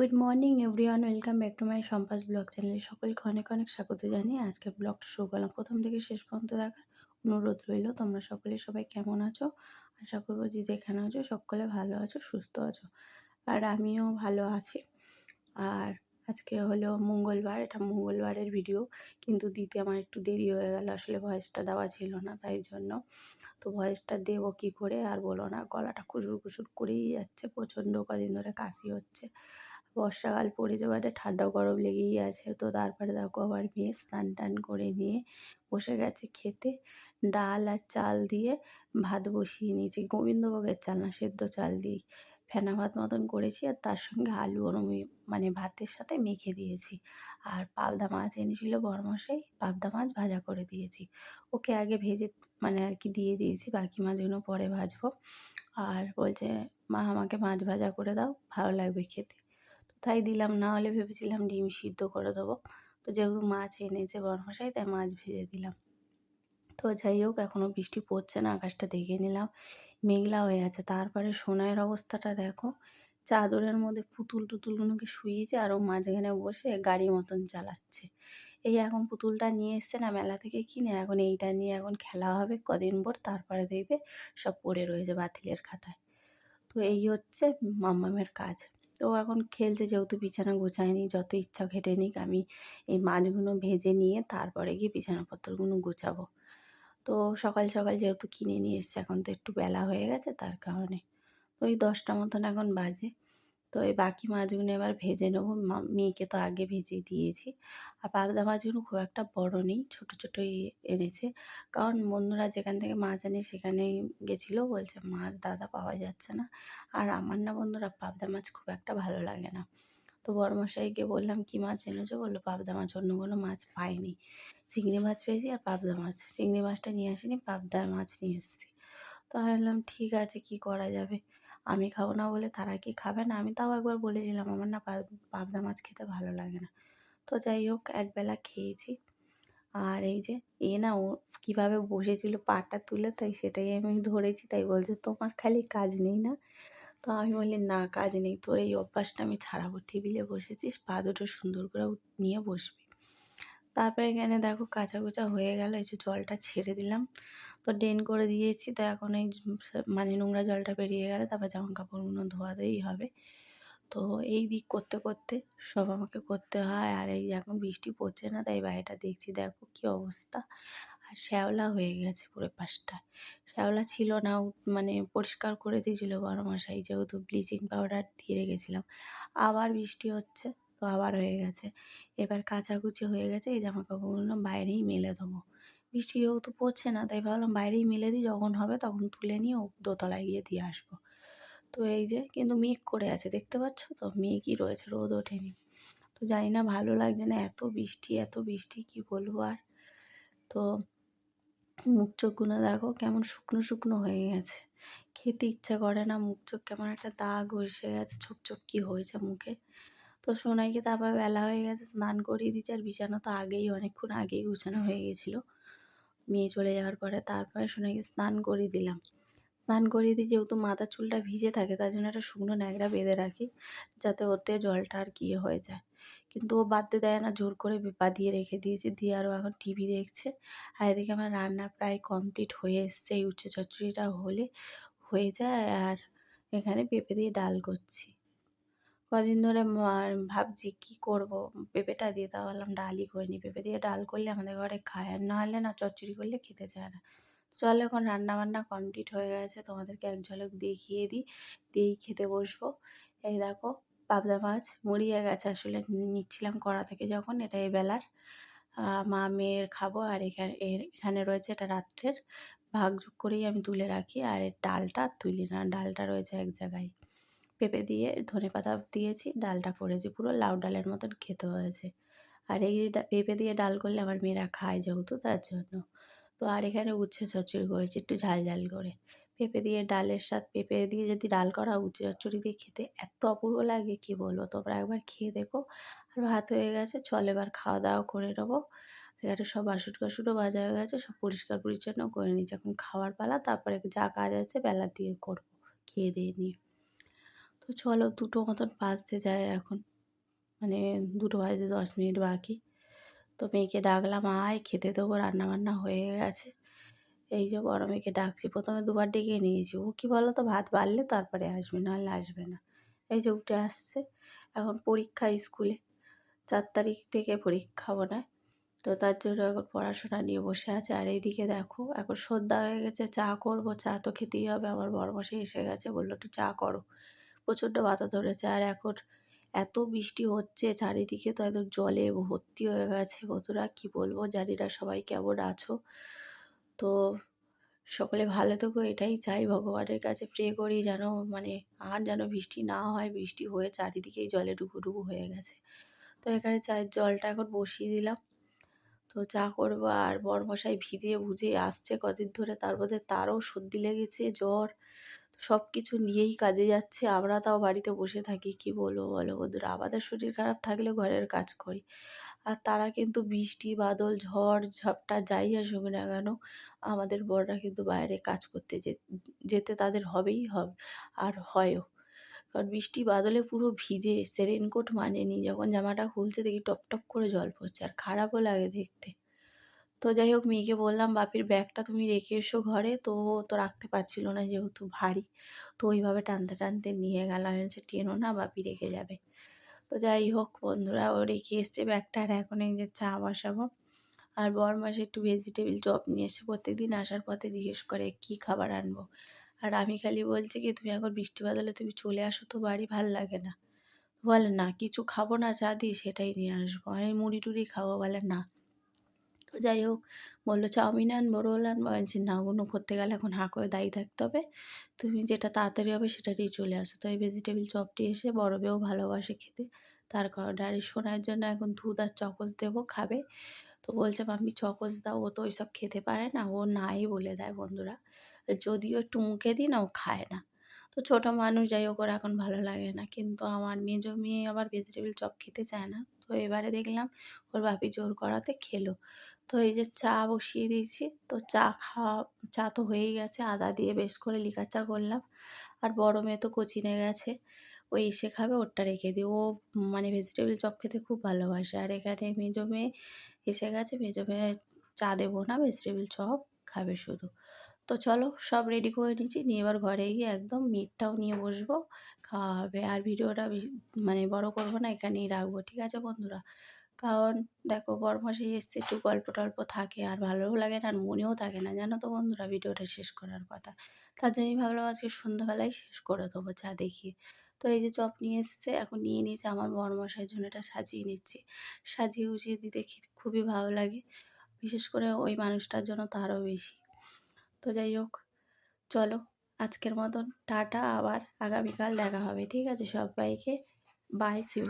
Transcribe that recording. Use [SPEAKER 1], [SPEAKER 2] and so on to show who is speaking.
[SPEAKER 1] Good morning everyone, welcome back to my সম্পাস blog চ্যানেলে সকলকে অনেক অনেক স্বাগত জানিয়ে আজকের ব্লগটা শুরু করলাম। প্রথম থেকে শেষ পর্যন্ত দেখার অনুরোধ রইল। তোমরা সবাই কেমন আছো? আশা করবো যে যেখানে আছো সকলে ভালো আছো, সুস্থ আছো, আর আমিও ভালো আছি। আর আজকে হলো মঙ্গলবার, এটা মঙ্গলবারের ভিডিও, কিন্তু দিতে আমার একটু দেরি হয়ে গেল। আসলে ভয়েসটা দেওয়া ছিল না, তাই জন্য। তো ভয়েসটা দেবো কী করে আর বলো না, গলাটা খুসুর খুসুর করেই যাচ্ছে, প্রচণ্ড কদিন ধরে কাশি হচ্ছে। বর্ষাকাল পড়ে যাওয়াতে ঠান্ডা গরম লেগেই আছে। তো তারপরে দেখো আবার মেয়ে স্নান টান করে নিয়ে বসে গেছে খেতে। ডাল আর চাল দিয়ে ভাত বসিয়ে নিয়েছি, গোবিন্দভোগের চাল না, সেদ্ধ চাল দিয়েই ফেনা ভাত মতন করেছি। আর তার সঙ্গে আলু মানে ভাতের সাথে মেখে দিয়েছি। আর পাবদা মাছ এনেছিল বড়মশাই, পাবদা মাছ ভাজা করে দিয়েছি। ওকে আগে ভেজে মানে আর কি দিয়ে দিয়েছি, বাকি মাছগুলো পরে ভাজবো। আর বলছে, মা আমাকে মাছ ভাজা করে দাও, ভালো লাগবে খেতে। তো তাই দিলাম, না হলে ভেবেছিলাম ডিম সিদ্ধ করে দেবো। তো যেহেতু মাছ এনেছে বড়মশাই, তাই মাছ ভেজে দিলাম। তো যাই হোক, এখনও বৃষ্টি পড়ছে না, আকাশটা দেখে নিলাম মেঘলা হয়ে আছে। তারপরে সোনাইয়ের অবস্থাটা দেখো, চাদরের মধ্যে পুতুলগুলোকে শুইয়েছে আর ও মাঝখানে বসে গাড়ি মতন চালাচ্ছে। এই এখন পুতুলটা নিয়ে এসছে না মেলা থেকে কিনে, এখন এইটা নিয়ে এখন খেলা হবে কদিন ভর, তারপরে দেখবে সব পড়ে রয়েছে বাতিলের খাতায়। তো এই হচ্ছে মাম্মামের কাজ। তো ও এখন খেলছে, যেহেতু বিছানা গোছায়নি, যত ইচ্ছা ঘেটে নিক, আমি এই মাছগুলো ভেজে নিয়ে তারপরে গিয়ে বিছানাপত্রগুলো গোছাবো। তো সকাল সকাল যেহেতু কিনে নিয়ে এসছে, এখন তো একটু বেলা হয়ে গেছে, তার কারণে ওই 10টা মতন এখন বাজে। তো এই বাকি মাছগুলো এবার ভেজে নেবো। মেয়েকে তো আগে ভেজে দিয়েছি। আর পাবদা মাছগুলো খুব একটা বড় নেই, ছোট ছোটোই এনেছে। কারণ বন্ধুরা যেখান থেকে মাছ আনে সেখানেই গেছিলো, বলছে মাছ দাদা পাওয়া যাচ্ছে না। আর আমার না বন্ধুরা, পাবদা মাছ খুব একটা ভালো লাগে না। তো বড়মশাইকে বললাম, কী মাছ এনেছো? বললো পাবদা মাছ, অন্য কোনো মাছ পাইনি। চিংড়ি মাছ পেয়েছি আর পাবদা মাছ, চিংড়ি মাছটা নিয়ে আসিনি, পাবদা মাছ নিয়ে এসেছি। তো আমি বললাম ঠিক আছে, কী করা যাবে। আমি খাবো না বলে তারা কি খাবে না? আমি তাও একবার বলেছিলাম আমার না পাবদা মাছ খেতে ভালো লাগে না। তো যাই হোক, একবেলা খেয়েছি। আর এই যে না ও কীভাবে বসেছিল পাটা তুলে, তাই সেটাই আমি ধরেছি। তাই বলছে তোমার খালি কাজ নেই না? তো আমি বলি না, কাজ নেই, তোর এই অভ্যাসটা আমি ছাড়াবো। টেবিলে বসেছিস, পা দুটো সুন্দর করে নিয়ে বসবি। তারপরে এখানে দেখো কাঁচা কুচা হয়ে গেল, এই যে জলটা ছেড়ে দিলাম, তো ড্রেন করে দিয়েছি। তো এখন এই মানে নোংরা জলটা বেরিয়ে গেলে তারপর জামা কাপড়গুলো ধোয়াতেই হবে। তো এই দিক করতে করতে সব আমাকে করতে হয়। আর এই এখন বৃষ্টি পড়ছে না, তাই বাড়িটা দেখছি, দেখো কী অবস্থা। আর শ্যাওলা হয়ে গেছে পুরো পাশটা। শ্যাওলা ছিল না, মানে পরিষ্কার করে দিয়েছিল বড়মশাই, যেহেতু ব্লিচিং পাউডার দিয়ে রেখেছিলাম। আবার বৃষ্টি হচ্ছে, তো আবার হয়ে গেছে। এবার কাচাকুচি হয়ে গেছে, এই জামা কাপড়গুলো বাইরেই মেলে দেবো। বৃষ্টি যেহেতু পড়ছে না, তাই ভাবলাম বাইরেই মেলে দিই, যখন হবে তখন তুলে নিয়ে দোতলায় গিয়ে দিয়ে আসবো। তো এই যে, কিন্তু মেঘ করে আছে, দেখতে পাচ্ছ তো, মেঘই রয়েছে, রোদ ওঠেনি। তো জানি না, ভালো লাগছে না, এত বৃষ্টি কী বলবো আর। তো মুখ চোখগুলো দেখো কেমন শুকনো শুকনো হয়ে গেছে, খেতে ইচ্ছা করে না। মুখ চোখ কেমন একটা দাগ এসে গেছে, ছোপ ছোপ কী হয়েছে মুখে। তো সোনাইকে তারপর বেলা হয়ে গেছে, স্নান করিয়ে দিচ্ছে। আর বিছানা তো অনেকক্ষণ আগেই গুছানো হয়ে গেছিলো মেয়ে চলে যাওয়ার পরে। তারপরে সোনাইকে স্নান করিয়ে দিলাম। স্নান করিয়ে দিই, যেহেতু মাথার চুলটা ভিজে থাকে, তার জন্য একটা শুকনো ন্যাকড়া বেঁধে রাখি, যাতে ওতে জলটা আর কি হয়ে যায়। কিন্তু ও বাঁধতে দেয় না, জোর করে বাঁধিয়ে রেখে দিয়েছি। দিয়ে আরও এখন টিভি দেখছে। আর এদিকে আমার রান্না প্রায় কমপ্লিট হয়ে এসছে, এই উচ্ছে চচ্চড়িটা হলে হয়ে যায়। আর এখানে পেঁপে দিয়ে ডাল করছি। কদিন ধরে ভাবছি কী করব, পেঁপেটা দিয়ে, তা ভাবলাম ডালই করে নিই। পেঁপে দিয়ে ডাল করলে আমাদের ঘরে খায়, আর না হলে না চচ্চড়ি করলে খেতে চায় না। চলো, এখন রান্নাবান্না কমপ্লিট হয়ে গেছে, তোমাদেরকে এক ঝলক দেখিয়ে দিই, দিয়েই খেতে বসবো। এই দেখো, পাবদা মাছ মুড়িয়ে গেছে, আসলে নিচ্ছিলাম কড়া থেকে যখন, এটা এবেলার মা মেয়ের খাবো। আর এখানে রয়েছে, এটা রাত্রের ভাগযোগ করেই আমি তুলে রাখি। আর এর ডালটা তুলি না, ডালটা রয়েছে এক জায়গায়। পেঁপে দিয়ে ধনেপাতা দিয়েছি, ডালটা করেছি, পুরো লাউ ডালের মতন খেতে হয়েছে। আর এই পেঁপে দিয়ে ডাল করলে আমার মেয়েরা খায় যেহেতু, তার জন্য। তো আর এখানে উচ্ছে চচ্চড়ি করেছি একটু ঝাল ঝাল করে। পেঁপে দিয়ে ডালের পেঁপে দিয়ে যদি ডাল করা উচ্ছে চচ্চড়ি দিয়ে খেতে এত অপূর্ব লাগে, কী বলবো, তোমরা একবার খেয়ে দেখো। আর ভাত হয়ে গেছে, চল এবার খাওয়া দাওয়া করে নেবো। এখানে সব বাসন কাসনও মাজা হয়ে গেছে, সব পরিষ্কার পরিচ্ছন্ন করে নিয়েছি। এখন খাওয়ার পালা, তারপরে যা কাজ আছে বেলার দিয়ে করবো খেয়ে দিয়ে নিয়ে। তো চলো, 2টো মতন বাজতে যায় এখন। মানে 2টো বাজতে 10 মিনিট বাকি। তো মেয়েকে ডাকলাম, "আয় খেতে দেবো, রান্নাবান্না হয়ে গেছে।" এই যে বড় মেয়েকে ডাকছি। ১ম এ দুবার ডেকে নিয়েছি। ও কি বলো তো, ভাত বাড়লে তারপরে আসবে, নাহলে আসবে না। এই যে উঠে আসছে। এখন পরীক্ষা স্কুলে। ৪ তারিখ থেকে পরীক্ষা মনে হয়। তো তার জন্য এখন পড়াশোনা নিয়ে বসে আছে। আর এইদিকে দেখো এখন সন্ধ্যা হয়ে গেছে, চা করব। চা তো খেতেই হবে। আমার বড়মশাই এসে গেছে, বলল একটু চা করো। প্রচণ্ড মাথা ধরেছে। আর এখন এত বৃষ্টি হচ্ছে চারিদিকে, তো একদম জলে ভর্তি হয়ে গেছে। বন্ধুরা কি বলবো, জানি না সবাই কেমন আছো। তো সকলে ভালো থেকো, এটাই চাই, ভগবানের কাছে প্রে করি যেন মানে আর যেন বৃষ্টি না হয়। বৃষ্টি হয়ে চারিদিকেই জলে ডুবো হয়ে গেছে। তো এখানে চায়ের জলটা এখন বসিয়ে দিলাম। তো চা করবো। আর বরমশাই ভিজিয়ে ভুজিয়ে আসছে কদিন ধরে, তার মধ্যে তারও সর্দি লেগেছে, জ্বর। সব কিছু নিয়েই কাজে যাচ্ছে। আমরা তাও বাড়িতে বসে থাকি। কি বলবো বলো বন্ধুরা, আমাদের শরীর খারাপ থাকলে ঘরের কাজ করি। আর তারা কিন্তু বৃষ্টি বাদল ঝড় ঝাপটা যাই আসুক না কেন, আমাদের বড়রা কিন্তু বাইরে কাজ করতে যেতে তাদের হবেই হবে, আর হয়ও। কারণ বৃষ্টি বাদলে পুরো ভিজে এসছে, রেনকোট মানেনি, যখন জামাটা খুলছে দেখি টপ টপ করে জল পড়ছে, আর খারাপও লাগে দেখতে। তো যাই হোক, মেয়েকে বললাম, "বাপির ব্যাগটা তুমি রেখে এসো ঘরে।" তো ও তো রাখতে পারছিল না, যেহেতু ভারী। তো ওইভাবে টানতে টানতে নিয়ে গেল। আমি বলছি, "টেনো না, বাপি রেখে যাবে।" তো যাই হোক বন্ধুরা, ও রেখে এসছে ব্যাগটা। আর এখন এই যে চা বসাবো। আর বরমাস একটু ভেজিটেবিল চপ নিয়ে এসে প্রত্যেকদিন আসার পথে জিজ্ঞেস করে কী খাবার আনবো। আর আমি খালি বলছি কি, "তুমি এখন বৃষ্টি বাদলে তুমি চলে আসো তো বাড়ি, ভাল লাগে না।" বলে, "না কিছু খাবো না, চা দিই সেটাই নিয়ে আসবো।" আমি মুড়ি টুড়ি খাবো, বলে না। তো যাই হোক, বললো চাউমিন আনবো, রোল আনবো। আমি বলছি, "না, ওগুলো করতে গেলে এখন হাঁ করে দাঁড়িয়ে থাকতে হবে। তুমি যেটা তাড়াতাড়ি হবে সেটা দিয়ে চলে আসো।" তো এই ভেজিটেবিল চপটি এসে বড় মেয়েও ভালোবাসে খেতে। তার কারণে আর এই সোনার জন্য এখন দুধ আর চকোস দেবো, খাবে। তো বলছে, "মাম্মি চকোস দাও।" ও তো ওইসব খেতে পারে না, ও নাই বলে দেয় বন্ধুরা। যদিও একটু মুখে দিই না, ও খায় না। তো ছোটো মানুষ, যাই হোক, ওর এখন ভালো লাগে না। কিন্তু আমার মেজো মেয়ে আবার ভেজিটেবিল চপ খেতে চায় না। তো এবারে দেখলাম ওর বাপি জোর করাতে খেলো। তো এই যে চা বসিয়ে দিয়েছি। তো চা তো হয়েই গেছে, আদা দিয়ে বেশ করে লিকার চা করলাম। আর বড় মেয়ে তো কোচিনে গেছে, ও এসে খাবে, ওরটা রেখে দিই। ও মানে ভেজিটেবিল চপ খেতে খুব ভালোবাসে। আর এখানে মেজো মেয়ে এসে গেছে, মেজো মেয়ে চা দেবো না, ভেজিটেবিল চপ খাবে শুধু। তো চলো, সব রেডি করে নিচ্ছি, নিয়ে এবার ঘরে গিয়ে একদম মিটটাও নিয়ে বসবো, খাওয়া হবে। আর ভিডিওটা মানে বড় করবো না, এখানেই রাখবো, ঠিক আছে বন্ধুরা? কারণ দেখো, বরমাসে এসছে, একটু গল্প টল্প থাকে, আর ভালোও লাগে না, আর মনেও থাকে না, জানো তো বন্ধুরা, ভিডিওটা শেষ করার কথা। তার জন্যই ভাবলাম আজকে সন্ধ্যাবেলায় শেষ করে দেবো চা দেখিয়ে। তো এই যে চপ নিয়ে এসছে, এখন নিয়ে নিয়েছে, আমার বরমশাইয়ের জন্য এটা সাজিয়ে নিচ্ছি। সাজিয়ে গুছিয়ে দিতে খুবই ভালো লাগে, বিশেষ করে ওই মানুষটার জন্য তো আরও বেশি। তো যাই হোক, চলো আজকের মতন টাটা, আবার আগামীকাল দেখা হবে, ঠিক আছে? সবাইকে বাই, সি ইউ।